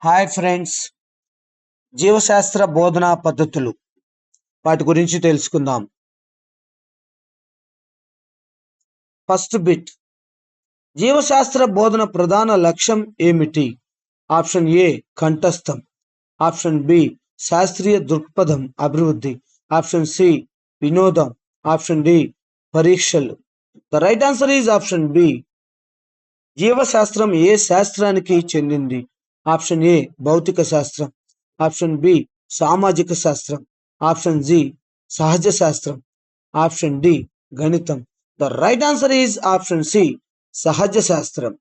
Hi friends, జీవశాస్త్ర బోధనా పద్ధతులు వాటి గురించి తెలుసుకుందాం. ఫస్ట్ బిట్, జీవశాస్త్ర బోధన ప్రధాన లక్ష్యం ఏమిటి? ఆప్షన్ ఏ కంఠస్థం, ఆప్షన్ బి శాస్త్రీయ దృక్పథం అభివృద్ధి, ఆప్షన్ సి వినోదం, ఆప్షన్ డి పరీక్షలు. The right answer is option B. జీవశాస్త్రం ఏ శాస్త్రానికి చెందింది? ఆప్షన్ ఏ భౌతిక శాస్త్రం, ఆప్షన్ బి సామాజిక శాస్త్రం, ఆప్షన్ జి సహజ శాస్త్రం, ఆప్షన్ డి గణితం. The right answer is option C సహజ శాస్త్రం.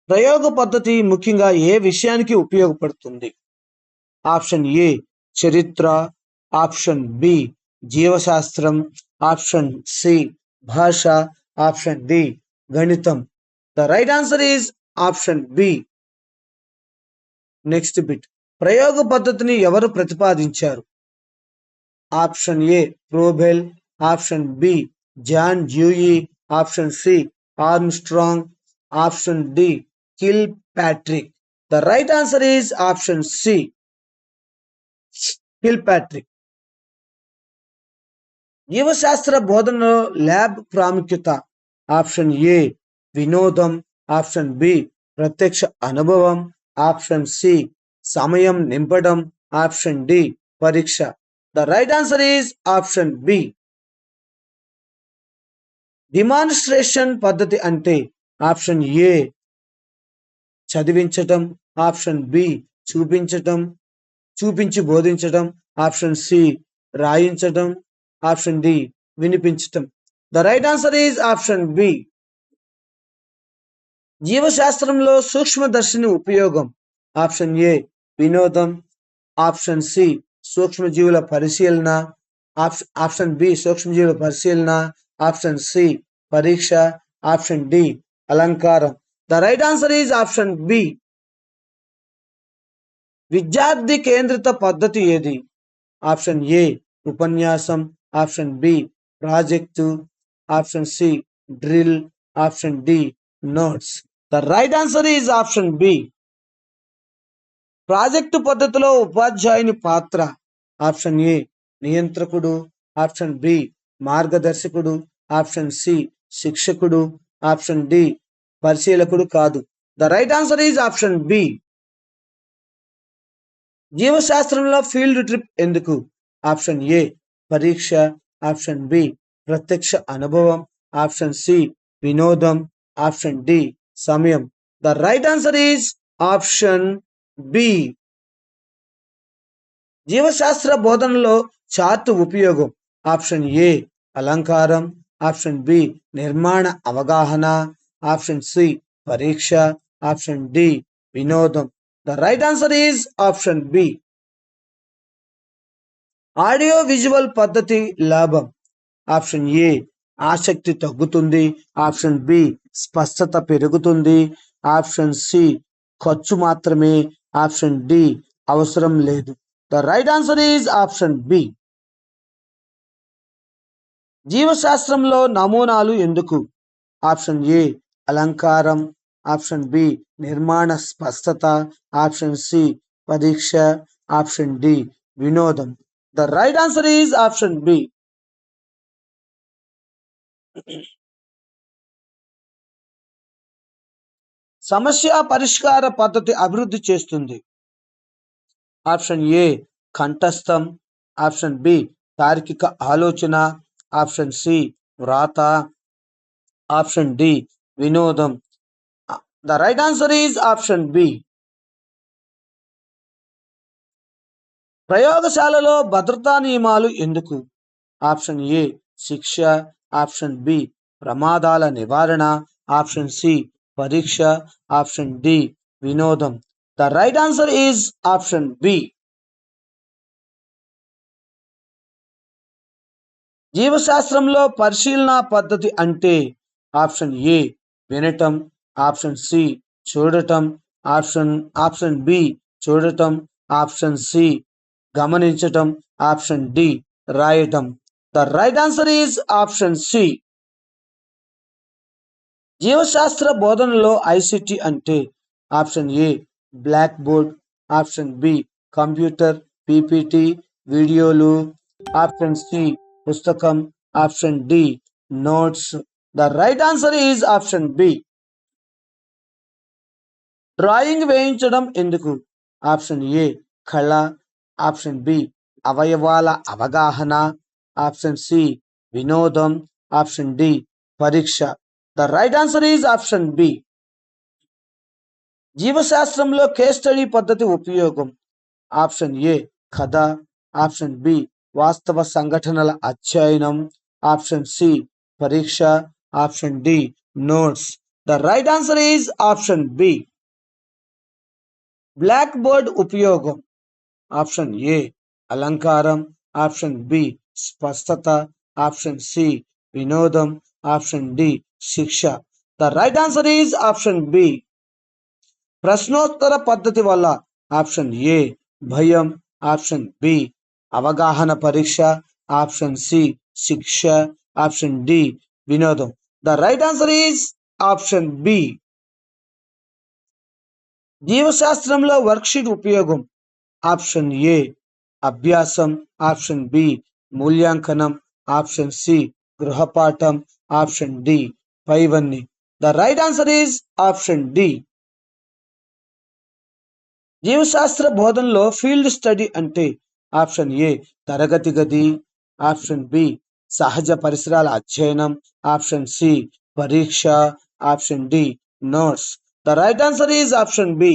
ప్రయోగ పద్ధతి ముఖ్యంగా ఏ విషయానికి ఉపయోగపడుతుంది? ఆప్షన్ ఏ చరిత్ర, ఆప్షన్ బి జీవశాస్త్రం, ఆప్షన్ సి భాష, ఆప్షన్ డి గణితం. The right answer is option B. Next bit, ప్రయోగ పద్ధతిని ఎవరు ప్రతిపాదించారు? Option A Froebel, option B John Dewey, option C Armstrong, option D Kilpatrick. The right answer is option C Kilpatrick. జీవశాస్త్ర బోధనలో lab ప్రాముఖ్యత. Option A వినోదం, option B ప్రత్యక్ష అనుభవం, ఆప్షన్ సి సమయం నింపడం, ఆప్షన్ డి పరీక్ష. The right answer is option B. Demonstration పద్ధతి అంటే ఆప్షన్ ఏ చదివించటం, ఆప్షన్ బి చూపించి బోధించటం, ఆప్షన్ సి రాయించటం, ఆప్షన్ డి వినిపించటం. The right answer is option B. జీవశాస్త్రంలో సూక్ష్మదర్శిని ఉపయోగం. ఆప్షన్ ఏ వినోదం, ఆప్షన్ సి సూక్ష్మజీవుల పరిశీలన, ఆప్షన్ బి సూక్ష్మజీవుల పరిశీలన, ఆప్షన్ సి పరీక్ష, ఆప్షన్ డి అలంకారం. The right answer is option B. విద్యార్థి కేంద్రిత పద్ధతి ఏది? ఆప్షన్ ఏ ఉపన్యాసం, option B project, option C drill, option D notes. The right answer is option B. Project పద్ధతిలో ఉపాధ్యాయుని పాత్ర. ఆప్షన్ ఏ నియంత్రకుడు, ఆప్షన్ బి మార్గదర్శకుడు, ఆప్షన్ సి శిక్షకుడు, ఆప్షన్ డి పరిశీలకుడు కాదు. The right answer is option B. జీవశాస్త్రంలో ఫీల్డ్ ట్రిప్ ఎందుకు? ఆప్షన్ ఏ పరీక్ష, ఆప్షన్ బి ప్రత్యక్ష అనుభవం, ఆప్షన్ సి వినోదం, ఆప్షన్ డి సమయం. The right answer is option B. జీవశాస్త్ర బోధనలో చార్ట్ ఉపయోగం. ఆప్షన్ ఏ అలంకారం, ఆప్షన్ బి నిర్మాణ అవగాహన, ఆప్షన్ సి పరీక్ష, ఆప్షన్ డి వినోదం. The right answer is option B. Audio visual పద్ధతి లాభం. ఆప్షన్ ఏ ఆసక్తి తగ్గుతుంది, ఆప్షన్ బి స్పష్టత పెరుగుతుంది, ఆప్షన్ సి ఖర్చు మాత్రమే, ఆప్షన్ డి అవసరం లేదు. The right answer is option B. జీవశాస్త్రంలో నమూనాలు ఎందుకు? ఆప్షన్ ఏ అలంకారం, ఆప్షన్ బి నిర్మాణ స్పష్టత, ఆప్షన్ సి పరీక్ష, ఆప్షన్ డి వినోదం. The right answer is option B. సమస్య పరిష్కార పద్ధతి అభివృద్ధి చేస్తుంది. ఆప్షన్ ఏ కంఠస్థం, ఆప్షన్ బి తార్కిక ఆలోచన, ఆప్షన్ సి వ్రాత, ఆప్షన్ డి వినోదం. The right answer is option B. ప్రయోగశాలలో భద్రతా నియమాలు ఎందుకు? ఆప్షన్ ఏ శిక్ష, ఆప్షన్ బి ప్రమాదాల నివారణ, ఆప్షన్ సి పరీక్ష, ఆప్షన్ డి వినోదం. The right answer is option B. జీవశాస్త్రంలో పరిశీలన పద్ధతి అంటే ఆప్షన్ ఏ వినటం, ఆప్షన్ సి చూడటం, ఆప్షన్ బి చూడటం, ఆప్షన్ సి గమనించటం, ఆప్షన్ డి రాయటం. The right answer is option C. జీవశాస్త్ర బోధనలో ఐసిటి అంటే option A blackboard, option B computer, PPT, వీడియోలు, ఆప్షన్ సి పుస్తకం, option D notes. The right answer is option B. Drawing వేయించడం ఎందుకు? Option A కళ, option B అవయవాల అవగాహన, ఆప్షన్ సి వినోదం, ఆప్షన్ డి పరీక్ష. The right answer is option B. జీవశాస్త్రంలో కేస్ స్టడీ పద్ధతి ఉపయోగం. ఆప్షన్ ఏ కథ, ఆప్షన్ బి వాస్తవ సంఘటనల అధ్యయనం, ఆప్షన్ సి పరీక్ష, option D notes. The right answer is option B. Blackboard ఉపయోగం. ఆప్షన్ ఏ అలంకారం, ఆప్షన్ బి స్పష్టత, ఆప్షన్ సి వినోదం, ఆప్షన్ డి శిక్ష. The right answer is option B. ప్రశ్నోత్తర పద్ధతి వల్ల. ఆప్షన్ ఏ భయం, ఆప్షన్ బి అవగాహన పరీక్ష, ఆప్షన్ సి శిక్ష, ఆప్షన్ డి వినోదం. The right answer is option B. జీవశాస్త్రంలో వర్క్షీట్ ఉపయోగం. ఆప్షన్ ఏ అభ్యాసం, ఆప్షన్ బి మూల్యాంకనం, ఆప్షన్ సి గృహపాఠం, ఆప్షన్ డి పైవన్నీ. The right answer is option D. జీవశాస్త్ర బోధనలో ఫీల్డ్ స్టడీ అంటే. ఆప్షన్ ఏ తరగతి గది, ఆప్షన్ బి సహజ పరిసరాల అధ్యయనం, ఆప్షన్ సి పరీక్ష, option D notes. The right answer is option B.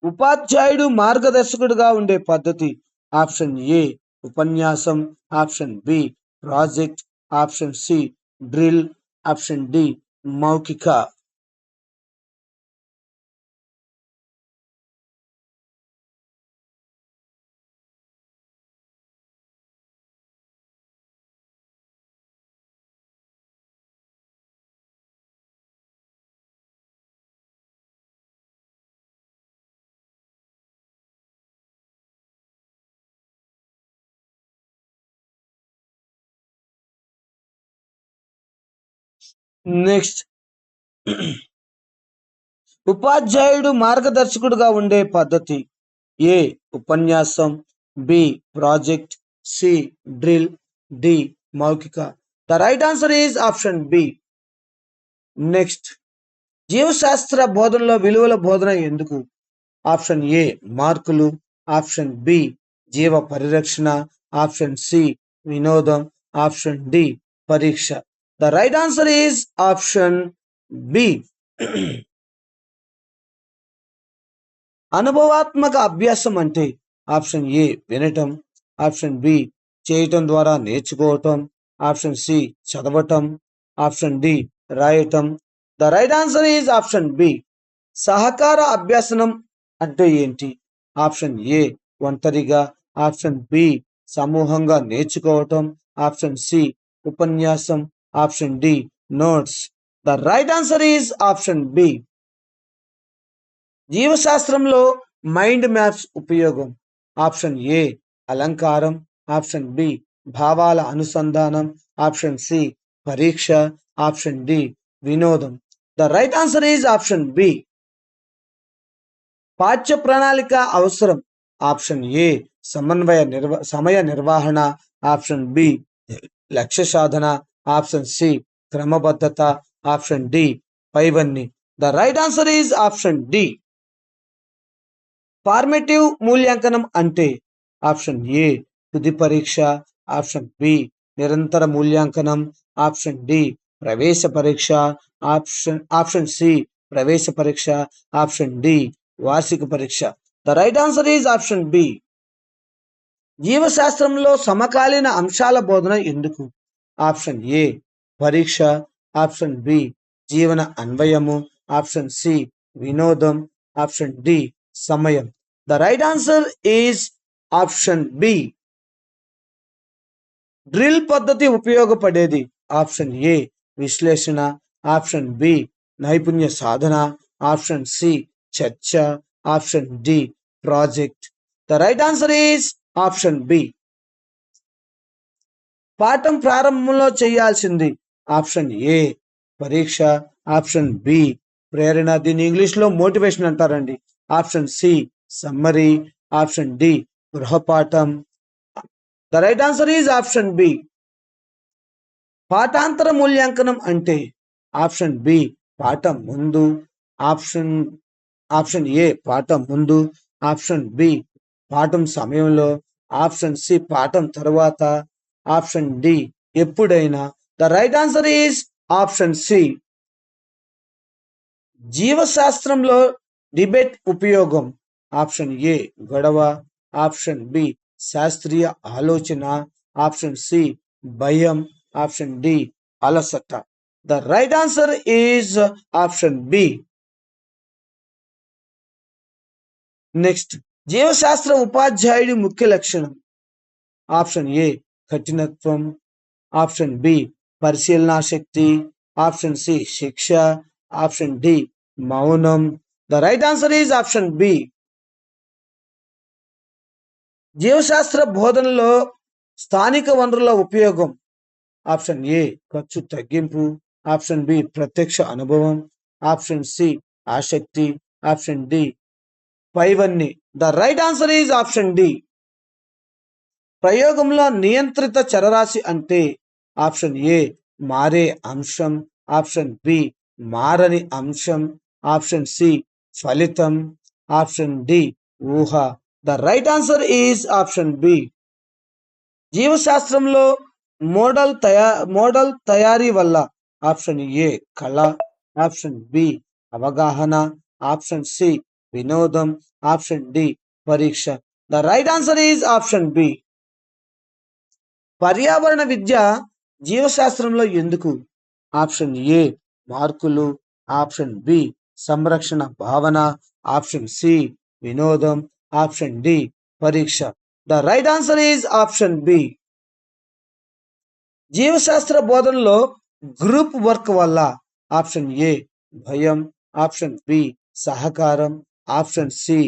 ఉపాధ్యాయుడు మార్గదర్శకుడిగా ఉండే పద్ధతి. ఆప్షన్ ఏ ఉపన్యాసం, option B project, option C drill, option D మౌఖిక. నెక్స్ట్, ఉపాధ్యాయుడు మార్గదర్శకుడుగా ఉండే పద్ధతి. ఏ ఉపన్యాసం, B project, C drill, D మౌఖిక. The right answer is option B. Next, జీవశాస్త్ర బోధనలో విలువల బోధన ఎందుకు? ఆప్షన్ ఏ మార్కులు, ఆప్షన్ బి జీవ పరిరక్షణ, ఆప్షన్ సి వినోదం, ఆప్షన్ డి పరీక్ష. The right answer is option B. అనుభవాత్మక అభ్యాసం అంటే. ఆప్షన్ ఏ వినటం, ఆప్షన్ బి చేయటం ద్వారా నేర్చుకోవటం, ఆప్షన్ సి చదవటం, ఆప్షన్ డి రాయటం. The right answer is option B. సహకార అభ్యసనం అంటే ఏంటి? ఆప్షన్ ఏ ఒంటరిగా, ఆప్షన్ బి సమూహంగా నేర్చుకోవటం, ఆప్షన్ సి ఉపన్యాసం, option D notes. The right answer is option B. జీవశాస్త్రంలో మైండ్ మ్యాప్స్ ఉపయోగం. ఆప్షన్ ఏ అలంకారం, ఆప్షన్ బి భావాల అనుసంధానం, ఆప్షన్ సి పరీక్ష, ఆప్షన్ డి వినోదం. The right answer is option B. పాఠ్య ప్రణాళిక అవసరం. ఆప్షన్ ఏ సమయ నిర్వహణ, ఆప్షన్ బి లక్ష్య సాధన, ఆప్షన్ సి క్రమబద్ధత, ఆప్షన్ డి పైవన్నీ. The right answer is option D. Formative మూల్యాంకనం అంటే. ఆప్షన్ ఏ తుది పరీక్ష, ఆప్షన్ బి నిరంతర మూల్యాంకనం, ఆప్షన్ డి ప్రవేశ పరీక్ష, ఆప్షన్ సి ప్రవేశ పరీక్ష, ఆప్షన్ డి వార్షిక పరీక్ష. The right answer is option B. జీవశాస్త్రంలో సమకాలీన అంశాల బోధన ఎందుకు? ఆప్షన్ ఏ పరీక్ష, ఆప్షన్ బి జీవన అన్వయము, ఆప్షన్ సి వినోదం, ఆప్షన్ డి సమయం. The right answer is option B. Drill పద్ధతి ఉపయోగపడేది. ఆప్షన్ ఏ విశ్లేషణ, ఆప్షన్ బి నైపుణ్య సాధన, ఆప్షన్ సి చర్చ, option D project. The right answer is option B. పాఠం ప్రారంభంలో చేయాల్సింది. ఆప్షన్ ఏ పరీక్ష, ఆప్షన్ బి ప్రేరణ, దీన్ని ఇంగ్లీష్లో మోటివేషన్ అంటారండి. Option C summary, option D గృహపాఠం. The right answer is option B. పాఠాంతర మూల్యాంకనం అంటే ఆప్షన్ బి పాఠం ముందు, ఆప్షన్ ఆప్షన్ ఏ పాఠం ముందు, ఆప్షన్ బి పాఠం సమయంలో, ఆప్షన్ సి పాఠం తర్వాత, ఆప్షన్ డి ఎప్పుడైనా. The right answer is option C. జీవశాస్త్రంలో డిబేట్ ఉపయోగం. ఆప్షన్ ఏ గొడవ, ఆప్షన్ బి శాస్త్రీయ ఆలోచన, ఆప్షన్ సి భయం, ఆప్షన్ డి అలసట. The right answer is option B. Next, జీవశాస్త్ర ఉపాధ్యాయుడి ముఖ్య లక్షణం. ఆప్షన్ ఏ కఠినత్వం, ఆప్షన్ బి పరిశీలనా శక్తి, ఆప్షన్ సి శిక్ష, ఆప్షన్ డి మౌనం. The right answer is option B. జీవశాస్త్ర బోధనలో స్థానిక వనరుల ఉపయోగం. ఆప్షన్ ఏ ఖర్చు తగ్గింపు, ఆప్షన్ బి ప్రత్యక్ష అనుభవం, ఆప్షన్ సి ఆసక్తి, ఆప్షన్ డి పైవన్నీ. The right answer is option D. ప్రయోగంలో నియంత్రిత చరరాశి అంటే ఆప్షన్ ఏ మారే అంశం, ఆప్షన్ బి మారని అంశం, ఆప్షన్ సి ఫలితం, ఆప్షన్ డి ఊహ. The right answer is option B. జీవశాస్త్రంలో మోడల్ తయారీ వల్ల. ఆప్షన్ ఏ కళ, ఆప్షన్ బి అవగాహన, ఆప్షన్ సి వినోదం, ఆప్షన్ డి పరీక్ష. The right answer is option B. పర్యావరణ విద్య జీవశాస్త్రంలో ఎందుకు? ఆప్షన్ ఏ మార్కులు, ఆప్షన్ బి సంరక్షణ భావన, ఆప్షన్ సి వినోదం, ఆప్షన్ డి పరీక్ష. The right answer is option B. జీవశాస్త్ర బోధనలో గ్రూప్ వర్క్ వల్ల. ఆప్షన్ ఏ భయం, ఆప్షన్ బి సహకారం, ఆప్షన్ సి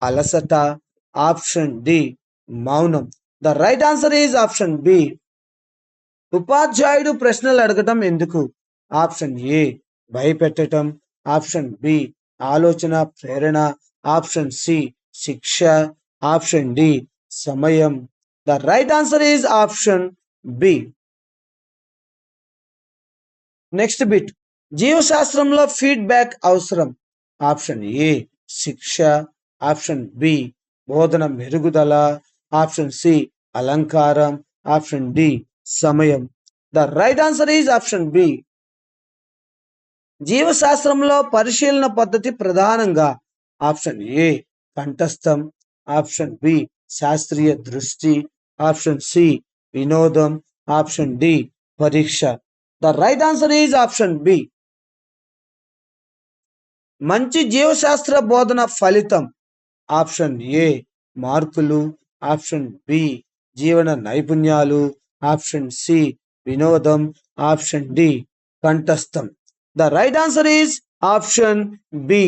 అలసట, ఆప్షన్ డి మౌనం. The right answer is option B. ఉపాధ్యాయుడు ప్రశ్నలు అడగటం ఎందుకు? ఆప్షన్ ఏ భయపెట్టటం, ఆప్షన్ బి ఆలోచన ప్రేరణ, ఆప్షన్ సి శిక్ష, ఆప్షన్ డి సమయం. The right answer is option B. Next bit, జీవశాస్త్రంలో ఫీడ్బ్యాక్ అవసరం. ఆప్షన్ ఏ శిక్ష, ఆప్షన్ బి బోధన మెరుగుదల, ఆప్షన్ సి అలంకారం, ఆప్షన్ డి సమయం. The right answer is option B. జీవశాస్త్రంలో పరిశీలన పద్ధతి ప్రధానంగా. ఆప్షన్ ఏ కంఠస్థం, ఆప్షన్ బి శాస్త్రీయ దృష్టి, ఆప్షన్ సి వినోదం, ఆప్షన్ డి పరీక్ష. The right answer is option B. మంచి జీవశాస్త్ర బోధన ఫలితం. ఆప్షన్ ఏ మార్కులు, ఆప్షన్ బి జీవన నైపుణ్యాలు, ఆప్షన్ సి వినోదం, ఆప్షన్ డి కంఠస్థం. The right answer is option B.